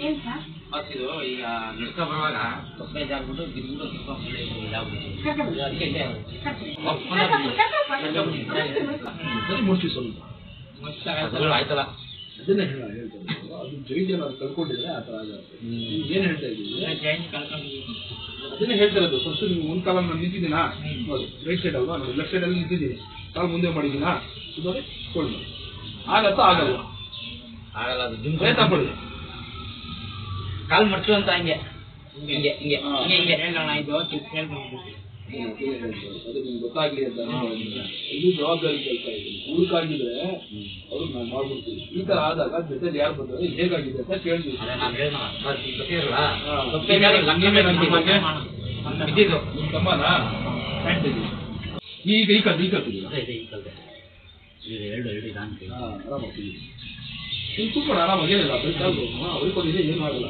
ಇದು ಈಗ ನಡ್ಕೊ ಬರುವಾಗ ಸೊಪ್ಪೆ ಜಾರ್ಬಿಟ್ಟು ಬಿದ್ಬಿಟ್ಟು ಆಯ್ತಲ್ಲ ಅದನ್ನೇ ಹೇಳ್ತಾರೆ ಅದು ಜೈನ್ ಕಳ್ಕೊಂಡಿದ್ರೆ ಆ ಥರ ಆಗುತ್ತೆ. ಏನು ಹೇಳ್ತಾ ಇದ್ದೀವಿ ಅದನ್ನೇ ಹೇಳ್ತಾ ಇರೋದು. ಫಸ್ಟ್ ನೀವು ಒಂದು ಕಾಲ ನಾನು ನಿಂತಿದ್ದೀನಾ ನೋಡಿ, ರೈಟ್ ಸೈಡ್ ಅಲ್ವಾ ನೋಡಿ, ಲೆಫ್ಟ್ ಸೈಡಲ್ಲಿ ನಿಂತಿದ್ದೀನಿ, ಕಾಲು ಮುಂದೆ ಮಾಡಿದ್ದೀನಾ ನೋಡಿ, ಕೊಡಿ ಆಗತ್ತಾ ಆಗಲ್ಲ ಆಗಲ್ಲ, ಅದು ಪ್ರಯತ್ನ ಪಡಿ. ಕಾಲು ಮಡ್ಚು ಅಂತ ಹಂಗೆ ಹಿಂಗೆ ಹಿಂಗೆ ಹಿಂಗೆ ಹಿಂಗೆ ಹೇಳೋಣ. ಇದು ಅದು ನಿಮ್ಗೆ ಗೊತ್ತಾಗ್ಲಿ ಅಂತ ಇದು ಜವಾಬ್ದಾರಿ ಕೆಲಸ ಇದೆ. ಹುಡುಕಾಗಿದ್ರೆ ಅವ್ರು ನಾವು ಮಾಡ್ಬಿಡ್ತೀವಿ. ಈ ತರ ಆದಾಗ ಜೊತೆಲಿ ಯಾರು ಬಂದ್ರೆ ಹೇಗಾಗಿದೆ ಅಂತ ಕೇಳ್ತೀವಿ. ನಿಮ್ಮ ತಮ್ಮನ ಈಗ ಈ ಕಲ್ತಿದ್ದೀವಿ ಆರಾಮಾಗ್ತೀವಿ. ನೀವು ಕೂತ್ಕೊಂಡು ಆರಾಮಾಗಿ ಏನಿಲ್ಲ ಅವ್ರಿಗೆ ಏನು ಆಗಲ್ಲ.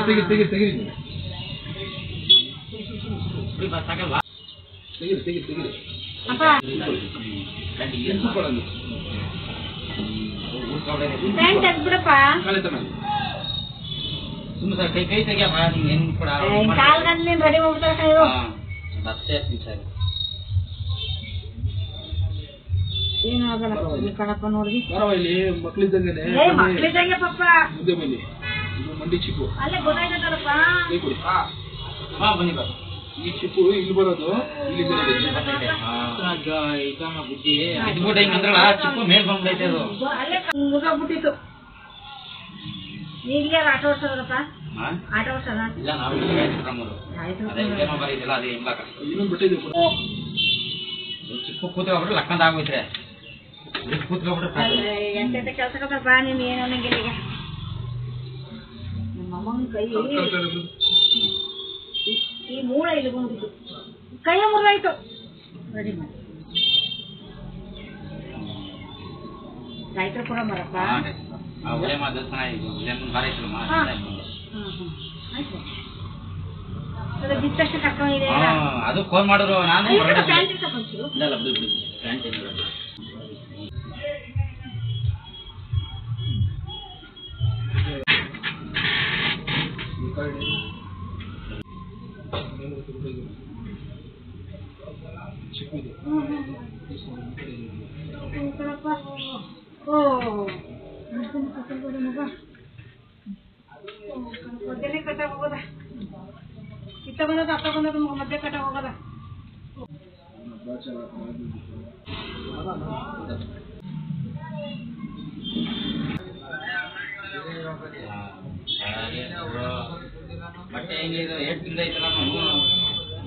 ತೆಗಿ ತೆಗಿರಿ ಸುಮ್ಮನೆ ಕೈ ಕೈ ತೆಗಿಯಪ್ಪ. ಇಲ್ಲಿ ಮಕ್ಳಿದ್ದಂಗೆ ಮುದ್ದೆ ಬನ್ನಿ, ಮಂಡಿ ಚಿಪ್ಪು ಬನ್ನಿ ಬಾ. ಈ ಚಿಪ್ಪು ಇಲ್ಲಿ ಬರೋದು ಇಲ್ಲಿ ಬುದ್ಧಿ ಹಿಂಗಂದ್ರಲ್ಲ ಚಿಪ್ಪು ಮೇಲ್ ಬಂದ್ಬಿಟ್ಟೈತೆ. ಅದು ಮುಗಾಗ್ಬಿಟ್ಟಿತ್ತು. ಈಗ ಆಟ ಓಡಿಸೋದಪ್ಪ, ಆಟ ಓಡಿಸೋದ ಇಲ್ಲ ನಾವು ಬರೀತಿಲ್ಲ. ಅದು ಹಿಂಗಾಕ ಇನ್ನೊಂದು ಬಿಟ್ಟಿದ್ದೀವಿ. ಚಿಪ್ಪು ಕೂತ್ಕೊಬಿಟ್ರೆ ಲಕ್ಕಂದ ಆಗೋಯ್ತ್ರೆ, ಕೂತ್ಕೊಬಿಟ್ರೆ ಎಂತ ಕೆಲ್ಸಕ್ಕಪ್ಪ ನೀನ್ ಏನು ಅನ್ನಂಗಿಲ್ಲ. ಈಗ ನಮ್ಮಮ್ಮನ ಕೈ ಈ ಮೂಳೆ ಇಲ್ಲಿ ಬಂದ್ಬಿಟ್ಟು ಕೈಯ ಮುರಿದಾಯ್ತು. ರೆಡಿ ಮಾಡಿ ರೈತರು ಕೂಡ ಬರಪ್ಪ. ಬಿತ್ತಷ್ಟು ಕರ್ಕೊಂಡಿದೆ. ಅದು ಫೋನ್ ಮಾಡಿದ್ರು ನಾನು ಮಧ್ಯೆ ಕಟ್ಟ ಹೋಗೋದ, ಇತ್ತ ಬಂದದ ಅತ್ತ ಬಂದದ ಮಧ್ಯೆ ಕಟ್ಟ ಹೋಗೋದ. ಬಟ್ಟೆ ಹೆಂಗೆ ಇದು 8 ತಿಂಗಳು ಐತಲ್ಲ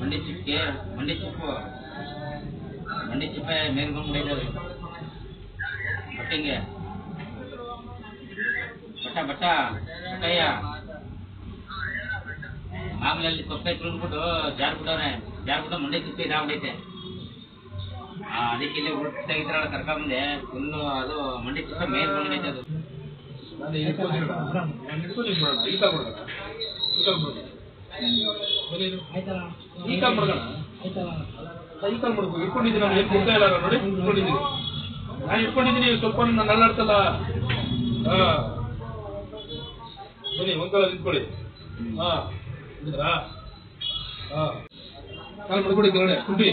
ಮಂಡಿ ಚಿಪ್ಪಿಗೆ ಮಂಡಿ ಚಿಪ್ಪೆ ಮೇಲ್ ಬಂದ್ಬಿಟ್ಟೈತೆ. ಬಟ್ಟೆಂಗೆ ಬಟ್ಟಯ್ಯ ಮಾಮೂಲಿ ಸೊಪ್ಪೆ ತುಳಿದ್ಬಿಟ್ಟು ಜಾರ್ಬಿಟ್ಟು ಮಂಡಿ ಚಿಪ್ಪೆ ಇದಾಗ್ಬಿಟ್ಟೈತೆ. ಅದಕ್ಕೆ ಇಲ್ಲಿ ಉಲ್ಟು ತೆಗಿತಾರಲ್ಲ ಕರ್ಕೊಂಬಂದೆ ಫುಲ್ಲು ಅದು ಮಂಡಿ ಚಿಪ್ಪೆ ಮೇಲ್ ಬಂದ್ಬಿಟ್ಟೈತೆ. ಅದು ಇಟ್ಕೊಂಡಿದ್ದೀನಿ ಏನು ಕೊಡ್ತಾ ಇಲ್ಲ ನೋಡಿ, ಇಟ್ಕೊಂಡಿದ್ದೀನಿ ನಾನು ಇಟ್ಕೊಂಡಿದ್ದೀನಿ. ಸ್ವಲ್ಪ ನಾನು ಅಲ್ಲಾಡ್ತಲ್ಲ. ಬನ್ನಿ ಒಂದ್ಸಲ ನಿಂತ್ಕೊಳ್ಳಿ. ಇದ್ರಾ ಕಾಲು ಮಾಡ್ಕೊಡಿ ಕೆಳಗಡೆ ಕುಂಟಿ.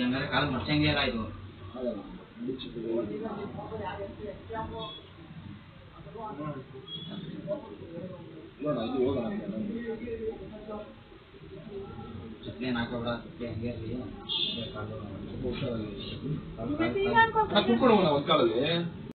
ಹಂಗಾರೆ ಕಾಲು ಮಡ್ಚಂಗೆ ಇಲ್ಲ ಇದು. ಚಟ್ನಿ ಹಾಕೋಬೇಡ, ಹಂಗೆ ಕುತ್ಕೊಡೋಣ ಒಂದ್ ಕಾಲಲ್ಲಿ.